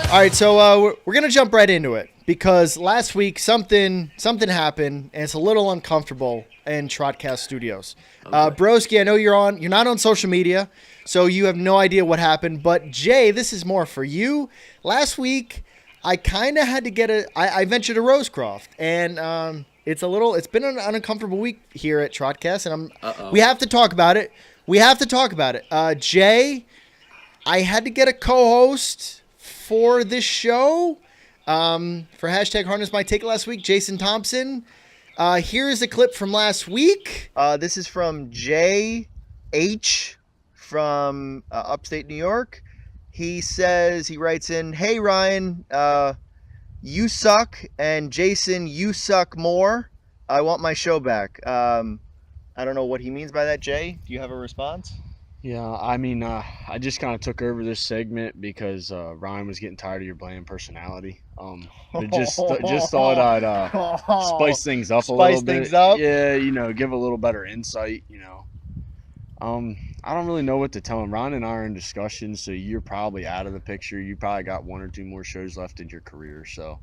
All right, so we're going to jump right into it because last week something happened, and it's a little uncomfortable in TrotCast Studios. Okay. Broski, I know you're not on social media, so you have no idea what happened. But Jay, this is more for you. Last week, I kind of had to I ventured to Rosecroft, and it's been an uncomfortable week here at TrotCast, and we have to talk about it. Jay, I had to get a co-host for this show, for hashtag Harness My Take last week, Jason Thompson. Here's a clip from last week. This is from J.H. from upstate New York. He writes in, "Hey Ryan, you suck, and Jason, you suck more. I want my show back." I don't know what he means by that, Jay. Do you have a response? Yeah, I mean, I just kind of took over this segment because Ryan was getting tired of your bland personality. But just thought I'd spice things up a little bit. Yeah, give a little better insight. I don't really know what to tell him. Ryan and I are in discussion, so you're probably out of the picture. You probably got one or two more shows left in your career. So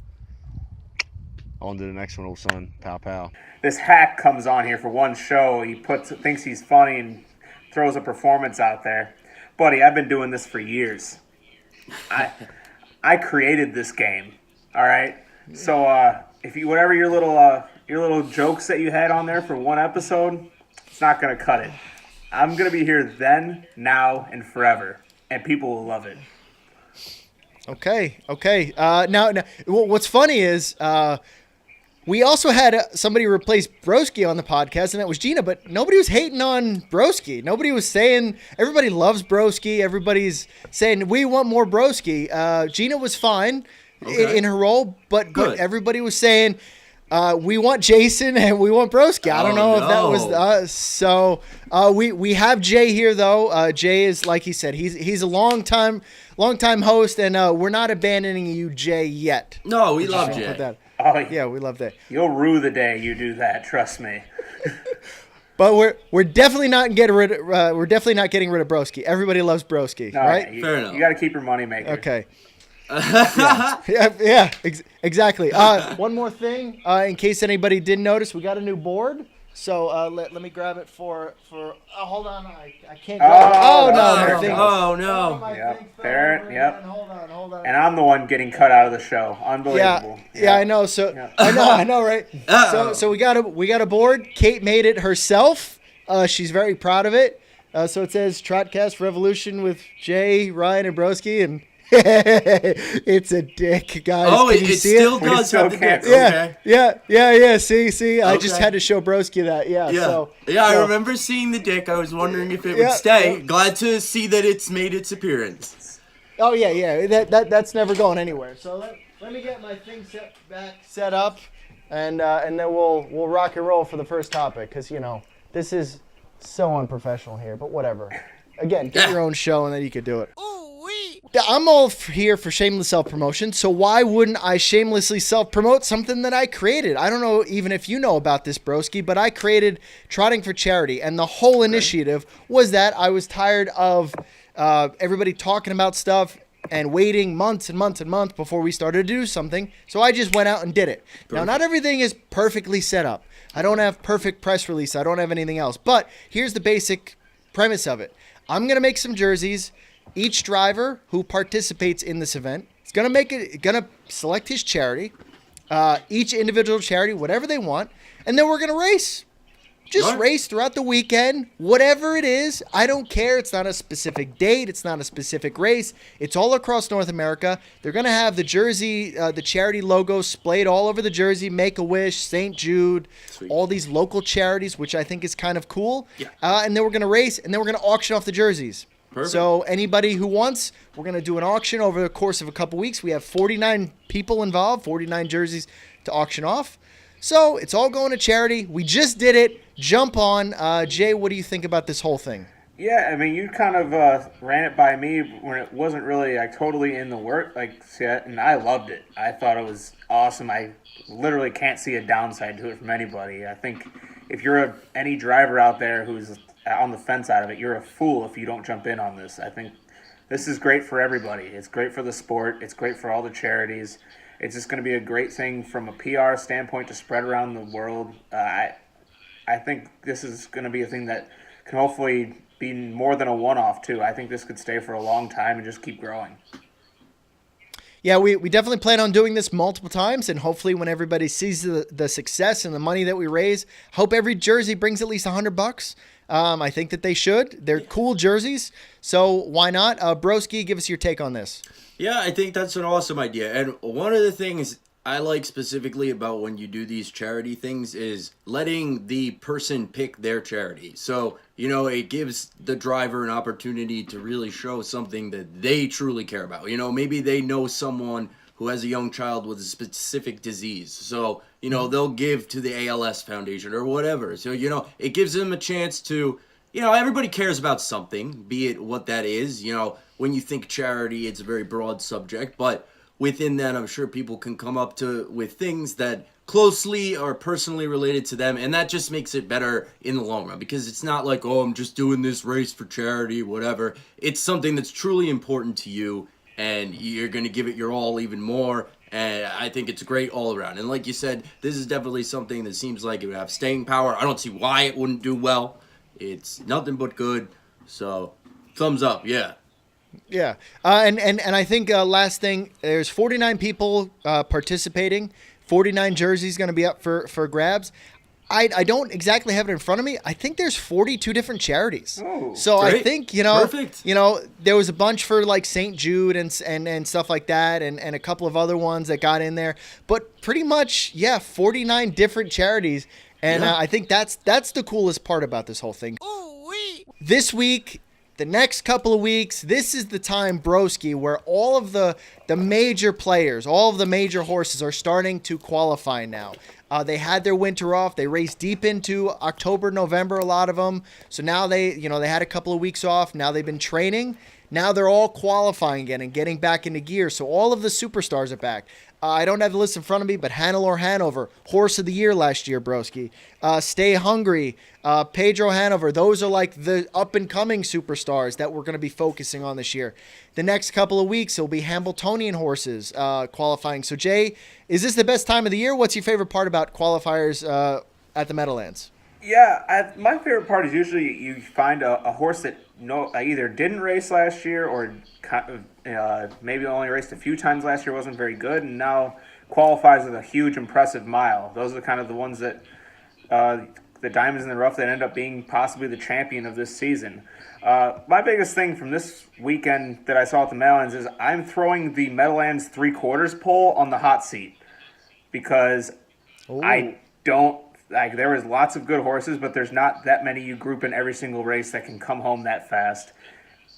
on to the next one, old son. Pow pow. This hack comes on here for one show. He thinks he's funny and throws a performance out there. Buddy, I've been doing this for years. I created this game. All right. So if you whatever your little jokes that you had on there for one episode, it's not gonna cut it. I'm gonna be here then, now, and forever, and people will love it. Okay. Now, what's funny is we also had somebody replace Broski on the podcast, and that was Gina, but nobody was hating on Broski. Nobody was saying, everybody loves Broski. Everybody's saying, we want more Broski. Gina was fine in her role, but everybody was saying, we want Jason and we want Broski. I don't know if that was us. So we have Jay here, though. Jay is, like he said, he's a long time host, and we're not abandoning you, Jay, yet. No, we love Jay. Oh, yeah, we love that. You'll rue the day you do that. Trust me. But we're definitely not getting rid of Broski. Everybody loves Broski, right? Fair enough. You got to keep your money maker. Okay. Exactly. One more thing, in case anybody didn't notice, we got a new board. So let me grab it for. Hold on, I can't. No. Yep. There. Yep. Hold on. And I'm the one getting cut out of the show. Unbelievable. Yeah. I know. So I know, right? So we got a board. Kate made it herself. She's very proud of it. So it says TrotCast Revolution with Jay, Ryan, and Broski, and it's a dick, guys. Oh, Can you it see still does have the dick. Yeah. See. I just had to show Broski that. I remember seeing the dick. I was wondering if it would stay. Glad to see that it's made its appearance. Oh yeah. That's never going anywhere. So let me get my thing set up, and then we'll rock and roll for the first topic, because this is so unprofessional here, but whatever. Again, get your own show and then you could do it. I'm all here for shameless self-promotion, so why wouldn't I shamelessly self-promote something that I created? I don't know even if you know about this, Broski, but I created Trotting for Charity, and the whole initiative was that I was tired of everybody talking about stuff and waiting months and months and months before we started to do something, so I just went out and did it. Perfect. Now, not everything is perfectly set up. I don't have perfect press release. I don't have anything else, but here's the basic premise of it. I'm going to make some jerseys. Each driver who participates in this event is going to select his charity, each individual charity, whatever they want, and then we're going to race. Just race throughout the weekend, whatever it is. I don't care. It's not a specific date. It's not a specific race. It's all across North America. They're going to have the jersey, the charity logo splayed all over the jersey, Make-A-Wish, St. Jude, all these local charities, which I think is kind of cool. Yeah. And then we're going to race, and then we're going to auction off the jerseys. Perfect. So anybody who wants, we're going to do an auction over the course of a couple weeks. We have 49 people involved, 49 jerseys to auction off. So it's all going to charity. We just did it. Jump on. Jay, what do you think about this whole thing? Yeah, I mean, you kind of ran it by me when it wasn't really totally in the work yet, and I loved it. I thought it was awesome. I literally can't see a downside to it from anybody. I think if you're any driver out there who's on the fence out of it, you're a fool if you don't jump in on this. I think This is great for everybody. It's great for the sport. It's great for all the charities. It's just going to be a great thing from a PR standpoint to spread around the world. I think this is going to be a thing that can hopefully be more than a one-off, too. I think this could stay for a long time and just keep growing. Yeah, we definitely plan on doing this multiple times, and hopefully when everybody sees the success and the money that we raise, hope every jersey brings at least $100. I think that they should. They're cool jerseys, so why not? Broski, give us your take on this. Yeah, I think that's an awesome idea. And one of the things I like specifically about when you do these charity things is letting the person pick their charity. So, it gives the driver an opportunity to really show something that they truly care about. Maybe they know someone who has a young child with a specific disease. So, they'll give to the ALS Foundation or whatever. So, it gives them a chance to, everybody cares about something, be it what that is. When you think charity, it's a very broad subject, but within that, I'm sure people can come up with things that closely or personally related to them, and that just makes it better in the long run, because it's not like, I'm just doing this race for charity, whatever. It's something that's truly important to you, and you're going to give it your all even more, and I think it's great all around. And like you said, this is definitely something that seems like it would have staying power. I don't see why it wouldn't do well. It's nothing but good, so thumbs up, yeah. Yeah, and I think last thing, there's 49 people participating. 49 jerseys going to be up for grabs. I don't exactly have it in front of me. I think there's 42 different charities. Oh, so great. I think Perfect. There was a bunch for like St. Jude and stuff like that, and a couple of other ones that got in there. But pretty much, 49 different charities, and I think that's the coolest part about this whole thing. Ooh-wee. This week, the next couple of weeks, this is the time, Broski, where all of the major players, all of the major horses are starting to qualify now. They had their winter off. They raced deep into October, November, a lot of them. So now they had a couple of weeks off. Now they've been training. Now they're all qualifying again and getting back into gear. So all of the superstars are back. I don't have the list in front of me, but Hanover, Horse of the Year last year, Broski. Stay Hungry, Pedro Hanover. Those are like the up-and-coming superstars that we're going to be focusing on this year. The next couple of weeks, it'll be Hambletonian horses qualifying. So, Jay, is this the best time of the year? What's your favorite part about qualifiers at the Meadowlands? Yeah, my favorite part is usually you find a horse that either didn't race last year or maybe only raced a few times last year, wasn't very good, and now qualifies with a huge, impressive mile. Those are kind of the ones that the diamonds in the rough that end up being possibly the champion of this season. My biggest thing from this weekend that I saw at the Meadowlands is I'm throwing the Meadowlands 3/4 pole on the hot seat because I don't. Like, there was lots of good horses, but there's not that many you group in every single race that can come home that fast.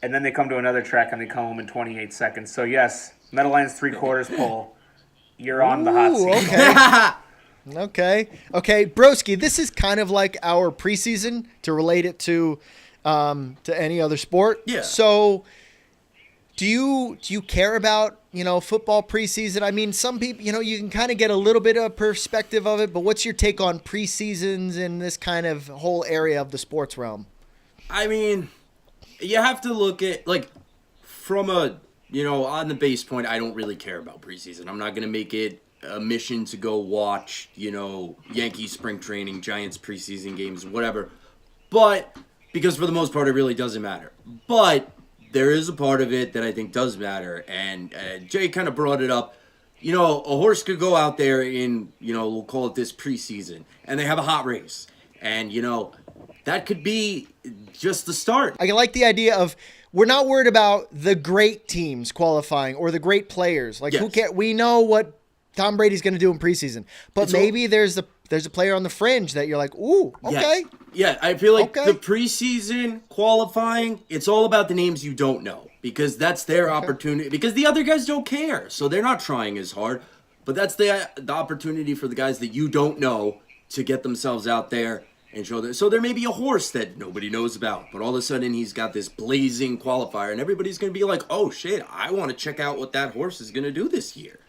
And then they come to another track and they come home in 28 seconds. So, yes, Meadowlands 3/4 pole, you're on the hot seat. Okay. Okay, Broski, this is kind of like our preseason to relate it to any other sport. Yeah. So, do you care about, football preseason? I mean, some people, you can kind of get a little bit of perspective of it, but what's your take on preseasons and this kind of whole area of the sports realm? I mean, you have to look at, like, from a, on the base point, I don't really care about preseason. I'm not going to make it a mission to go watch, Yankees spring training, Giants preseason games, whatever. But, because for the most part, it really doesn't matter. But there is a part of it that I think does matter, and Jay kind of brought it up. A horse could go out there in, we'll call it this preseason, and they have a hot race. And, that could be just the start. I like the idea of we're not worried about the great teams qualifying or the great players. Like, who cares? We know what Tom Brady's going to do in preseason. But maybe there's a player on the fringe that you're like, ooh, okay. Yeah, I feel like the preseason qualifying, it's all about the names you don't know, because that's their opportunity, because the other guys don't care, so they're not trying as hard, but that's the opportunity for the guys that you don't know to get themselves out there and show them. So there may be a horse that nobody knows about, but all of a sudden he's got this blazing qualifier, and everybody's going to be like, oh shit, I want to check out what that horse is going to do this year.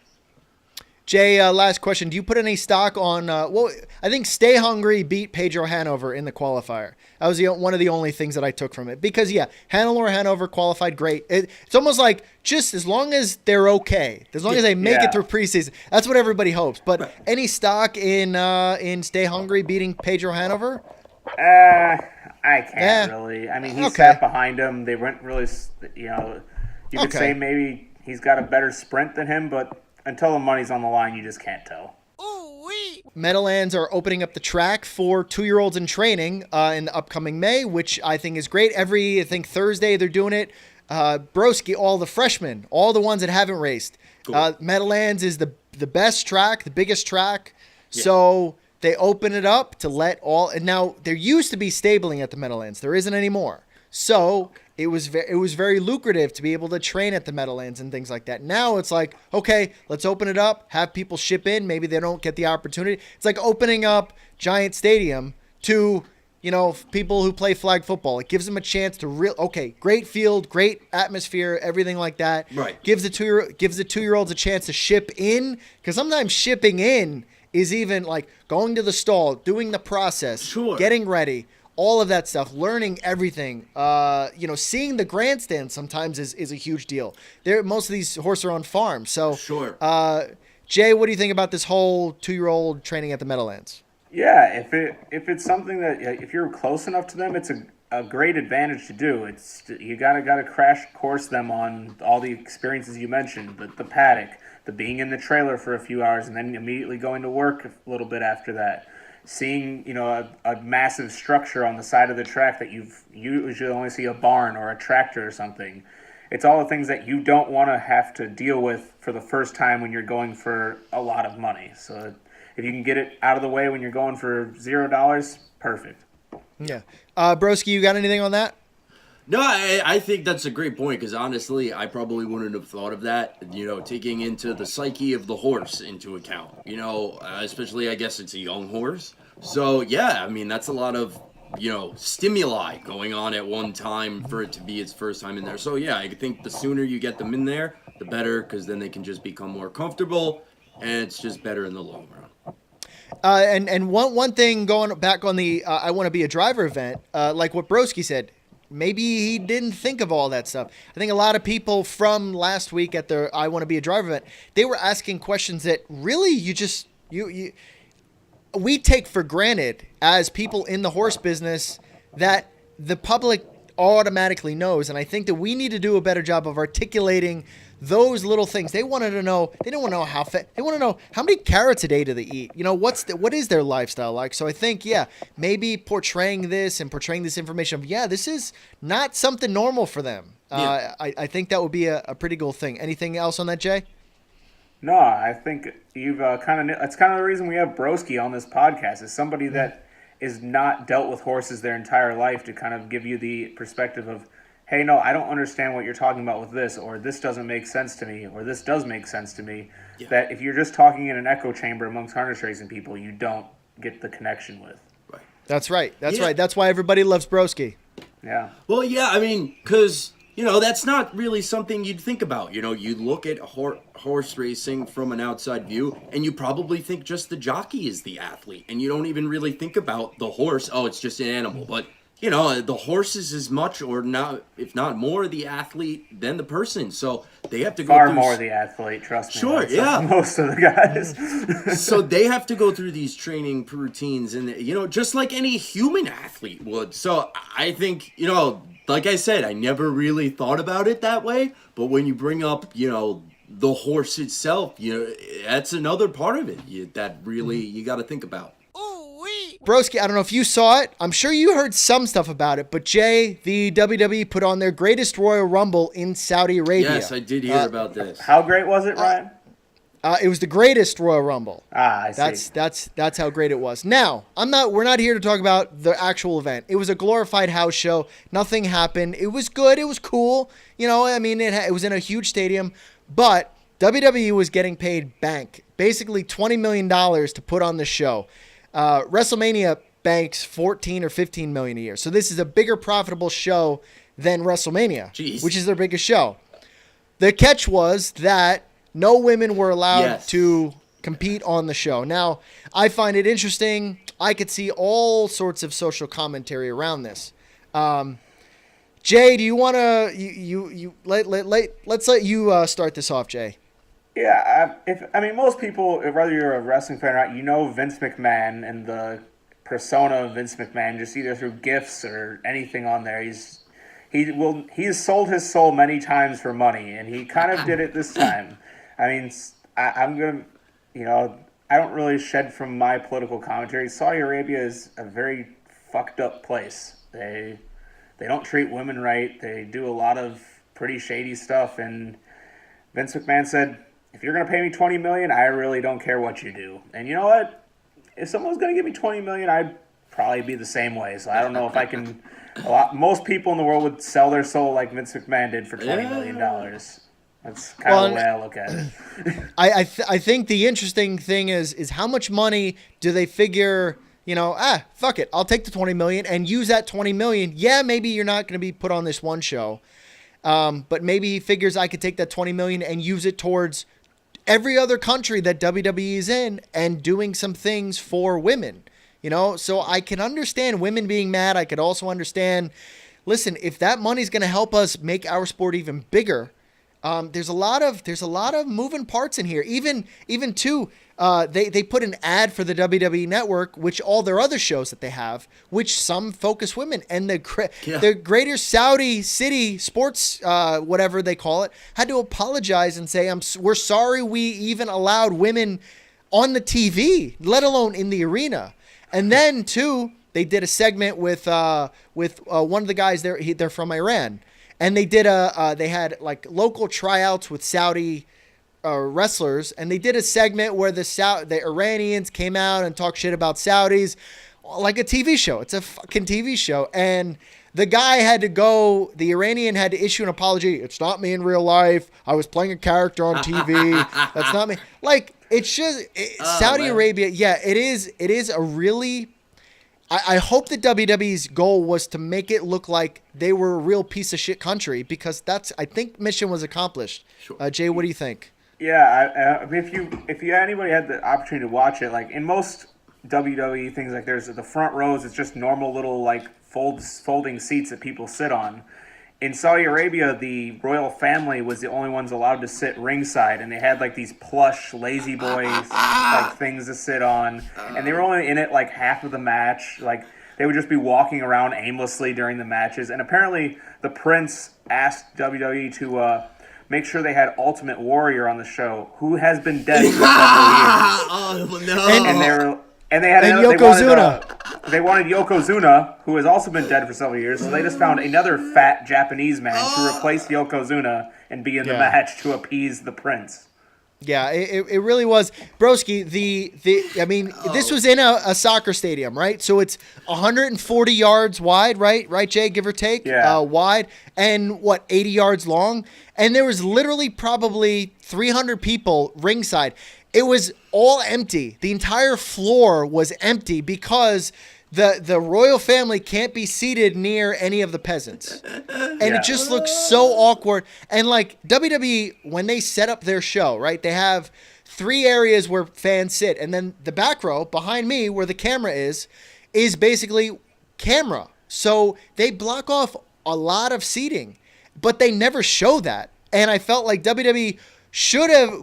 Jay, last question. Do you put any stock on, I think Stay Hungry beat Pedro Hanover in the qualifier. That was one of the only things that I took from it. Because, yeah, Hanover qualified great. It's almost like just as long as they're okay, as long as they make it through preseason, that's what everybody hopes. But any stock in Stay Hungry beating Pedro Hanover? I can't really. I mean, he sat behind him. They weren't really, you could say maybe he's got a better sprint than him, but until the money's on the line, you just can't tell. Meadowlands are opening up the track for 2-year-olds in training in the upcoming May, which I think is great. I think Thursday they're doing it. Broski, all the freshmen, all the ones that haven't raced. Cool. Meadowlands is the best track, the biggest track. Yeah. So they open it up to let all. And now there used to be stabling at the Meadowlands. There isn't anymore. So it was very lucrative to be able to train at the Meadowlands and things like that. Now it's like, okay, let's open it up, have people ship in. Maybe they don't get the opportunity. It's like opening up Giant Stadium to, people who play flag football. It gives them a chance to great field, great atmosphere, everything like that. Right. Gives the 2-year-olds a chance to ship in, because sometimes shipping in is even like going to the stall, doing the process, getting ready. All of that stuff, learning everything, seeing the grandstand sometimes is a huge deal. Most of these horses are on farms. So, Jay, what do you think about this whole 2-year-old training at the Meadowlands? Yeah, if it's something that if you're close enough to them, it's a great advantage to do. It's you gotta crash course them on all the experiences you mentioned, the paddock, the being in the trailer for a few hours, and then immediately going to work a little bit after that. Seeing, a massive structure on the side of the track that you usually only see a barn or a tractor or something. It's all the things that you don't want to have to deal with for the first time when you're going for a lot of money. So if you can get it out of the way when you're going for $0, perfect. Yeah. Broski, you got anything on that? No, I think that's a great point, because honestly, I probably wouldn't have thought of that, taking into the psyche of the horse into account, especially I guess it's a young horse. So, yeah, I mean, that's a lot of, stimuli going on at one time for it to be its first time in there. So, yeah, I think the sooner you get them in there, the better, because then they can just become more comfortable, and it's just better in the long run. And one thing going back on the I Want to Be a Driver event, like what Broski said, maybe he didn't think of all that stuff. I think a lot of people from last week at the I Want to Be a Driver event, they were asking questions that really we take for granted as people in the horse business that the public automatically knows. And I think that we need to do a better job of articulating those little things. They wanted to know, they didn't want to know how fat, they want to know how many carrots a day do they eat? What is their lifestyle like? So I think, maybe portraying this information of, this is not something normal for them. Yeah. I think that would be a pretty cool thing. Anything else on that, Jay? No, I think you've that's kind of the reason we have Broski on this podcast, is somebody that is not dealt with horses their entire life, to kind of give you the perspective of, hey, no, I don't understand what you're talking about with this, or this doesn't make sense to me, or this does make sense to me. Yeah. That if you're just talking in an echo chamber amongst harness racing people, you don't get the connection with. Right. That's right. Right. That's why everybody loves Broski. Yeah. Well, yeah, I mean, because, that's not really something you'd think about. You look at horse racing from an outside view, and you probably think just the jockey is the athlete, and you don't even really think about the horse. Oh, it's just an animal. But the horse is as much, or not, if not more, the athlete than the person. So they have to go far more the athlete, trust me. Sure, yeah. Most of the guys. So they have to go through these training routines, and just like any human athlete would. So I think, like I said, I never really thought about it that way. But when you bring up, the horse itself, that's another part of it that really you got to think about. Broski, I don't know if you saw it. I'm sure you heard some stuff about it. But Jay, the WWE put on their greatest Royal Rumble in Saudi Arabia. Yes, I did hear about this. How great was it, Ryan? It was the greatest Royal Rumble. I see. That's how great it was. Now, we're not here to talk about the actual event. It was a glorified house show. Nothing happened. It was good. It was cool. It was in a huge stadium. But WWE was getting paid bank, basically $20 million to put on the show. WrestleMania banks $14 or $15 million a year. So this is a bigger profitable show than WrestleMania, which is their biggest show. The catch was that no women were allowed to compete on the show. Now, I find it interesting. I could see all sorts of social commentary around this. Jay, do you want to let's let you start this off, Jay. Yeah, most people, whether you're a wrestling fan or not, you know Vince McMahon and the persona of Vince McMahon, just either through gifts or anything on there. He's sold his soul many times for money, and he kind of did it this time. I mean, I'm gonna, I don't really shed from my political commentary. Saudi Arabia is a very fucked up place. They don't treat women right. They do a lot of pretty shady stuff, and Vince McMahon said, if you're going to pay me $20 million, I really don't care what you do. And you know what? If someone was going to give me $20 million, I'd probably be the same way. So I don't know if I can. Most people in the world would sell their soul like Vince McMahon did for $20 million. That's kind of the way I look at it. I think the interesting thing is how much money do they figure? Fuck it, I'll take the $20 million and use that $20 million. Yeah, maybe you're not going to be put on this one show, but maybe he figures I could take that $20 million and use it towards every other country that WWE is in and doing some things for women, so I can understand women being mad. I could also understand, listen, if that money's going to help us make our sport even bigger, there's a lot of moving parts in here. Even too, they put an ad for the WWE Network, which all their other shows that they have, which some focus women, and the Greater Saudi City Sports, whatever they call it, had to apologize and say, we're sorry we even allowed women on the TV, let alone in the arena. And then too, they did a segment with one of the guys there. They're from Iran. And they did they had like local tryouts with Saudi wrestlers, and they did a segment where the Iranians came out and talked shit about Saudis, like a TV show. It's a fucking TV show, and the guy the Iranian had to issue an apology. It's not me in real life. I was playing a character on TV. That's not me. Like, it's just Saudi Arabia. Yeah, it is a really. I hope that WWE's goal was to make it look like they were a real piece of shit country, because I think mission was accomplished. Sure. Jay, what do you think? Yeah, if anybody had the opportunity to watch it, like in most WWE things, like there's the front rows, it's just normal little like folding seats that people sit on. In Saudi Arabia, the royal family was the only ones allowed to sit ringside, and they had like these plush lazy boys like things to sit on, and they were only in it like half of the match. Like they would just be walking around aimlessly during the matches. And apparently, the Prince asked WWE to make sure they had Ultimate Warrior on the show, who has been dead for several years. Oh no! And they had Yokozuna. They wanted Yokozuna, who has also been dead for several years, so they just found another fat Japanese man to replace Yokozuna and be in the match to appease the Prince. Yeah, it really was. Broski, this was in a soccer stadium, right? So it's 140 yards wide, right? Right, Jay, give or take? Yeah. Wide, and 80 yards long? And there was literally probably 300 people ringside. It was all empty. The entire floor was empty because the royal family can't be seated near any of the peasants. And it just looks so awkward. And like WWE, when they set up their show, right, they have 3 areas where fans sit. And then the back row behind me where the camera is basically camera. So they block off a lot of seating, but they never show that. And I felt like WWE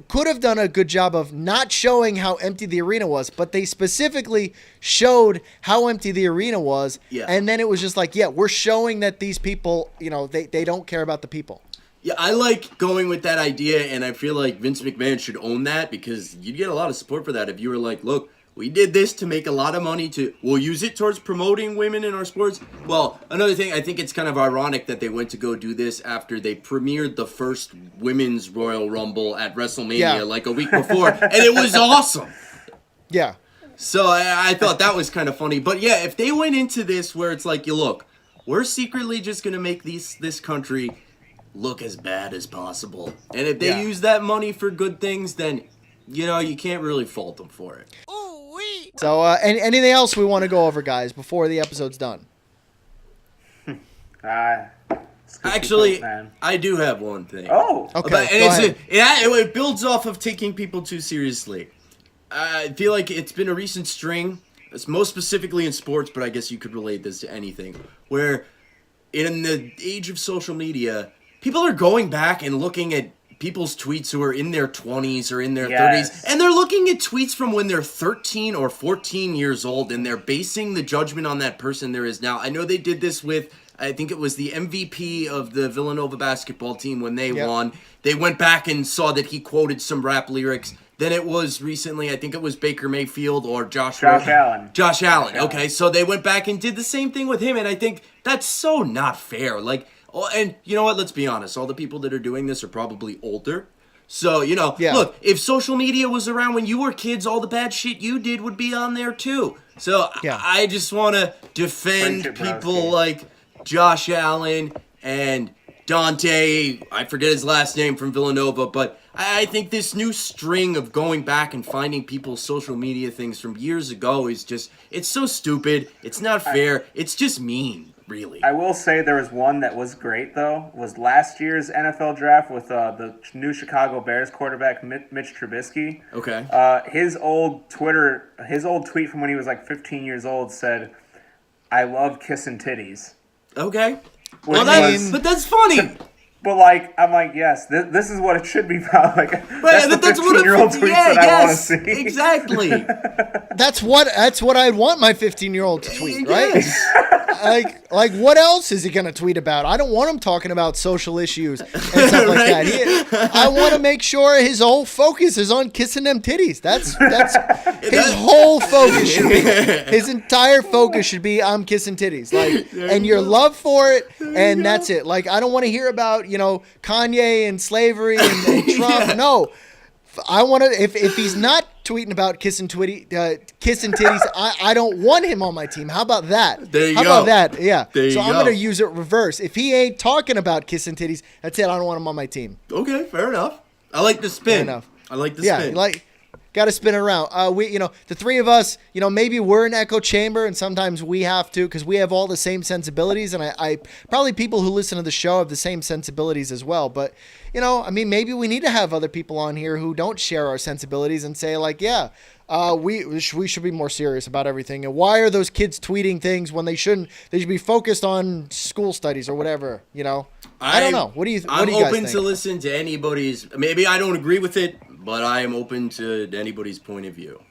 could have done a good job of not showing how empty the arena was, but they specifically showed how empty the arena was. Yeah. And then it was just like, we're showing that these people, they don't care about the people. Yeah, I like going with that idea, and I feel like Vince McMahon should own that, because you'd get a lot of support for that if you were like, look, we did this to make a lot of money, we'll use it towards promoting women in our sports. Well, another thing, I think it's kind of ironic that they went to go do this after they premiered the first Women's Royal Rumble at WrestleMania like a week before, and it was awesome. Yeah. So I thought that was kind of funny. But yeah, if they went into this where it's like, look, we're secretly just going to make this country look as bad as possible. And if they use that money for good things, then, you can't really fault them for it. So, anything else we want to go over, guys, before the episode's done? Actually, I do have one thing. Oh, okay. And it builds off of taking people too seriously. I feel like it's been a recent string, it's most specifically in sports, but I guess you could relate this to anything, where in the age of social media, people are going back and looking at people's tweets who are in their 20s or in their 30s, and they're looking at tweets from when they're 13 or 14 years old, and they're basing the judgment on that person there is now. I know they did this with, I think it was the MVP of the Villanova basketball team when they won. They went back and saw that he quoted some rap lyrics. Then it was recently, I think it was Baker Mayfield or Josh Allen. Josh Allen. Okay, so they went back and did the same thing with him, and I think that's so not fair. Like, and you know what? Let's be honest. All the people that are doing this are probably older. So, look, if social media was around when you were kids, all the bad shit you did would be on there too. So I just want to defend people like Josh Allen and Dante, I forget his last name, from Villanova, but I think this new string of going back and finding people's social media things from years ago is just, it's so stupid. It's not fair. It's just mean, really. I will say there was one that was great, though, was last year's NFL draft with the new Chicago Bears quarterback, Mitch Trubisky. Okay. His old tweet from when he was like 15 years old said, "I love kissing titties." Okay. Well, but that's funny. But I'm like, yes, this is what it should be about. Like, that's the 15-year-old tweets that I want to see. Exactly. That's what I'd want my 15-year-old to tweet, right? Like what else is he gonna tweet about? I don't want him talking about social issues and stuff like that. I want to make sure his whole focus is on kissing them titties. That's his whole focus should be. His entire focus should be I'm kissing titties. And your love for it, and that's it. Like, I don't want to hear about Kanye and slavery and Trump. No. I want to. If he's not tweeting about kissing titties, I don't want him on my team. How about that? There you go. How about that? Yeah. So I'm go. gonna use it reverse. If he ain't talking about kissing titties, that's it. I don't want him on my team. Okay, fair enough. I like the spin. Fair enough. I like the spin. Yeah, got to spin it around. The three of us, maybe we're an echo chamber, and sometimes we have to because we have all the same sensibilities, and I probably people who listen to the show have the same sensibilities as well. But maybe we need to have other people on here who don't share our sensibilities and say we should be more serious about everything. And why are those kids tweeting things when they shouldn't? They should be focused on school studies or whatever. I don't know. What do you guys think? I'm open to listen to anybody's. Maybe I don't agree with it, but I am open to anybody's point of view.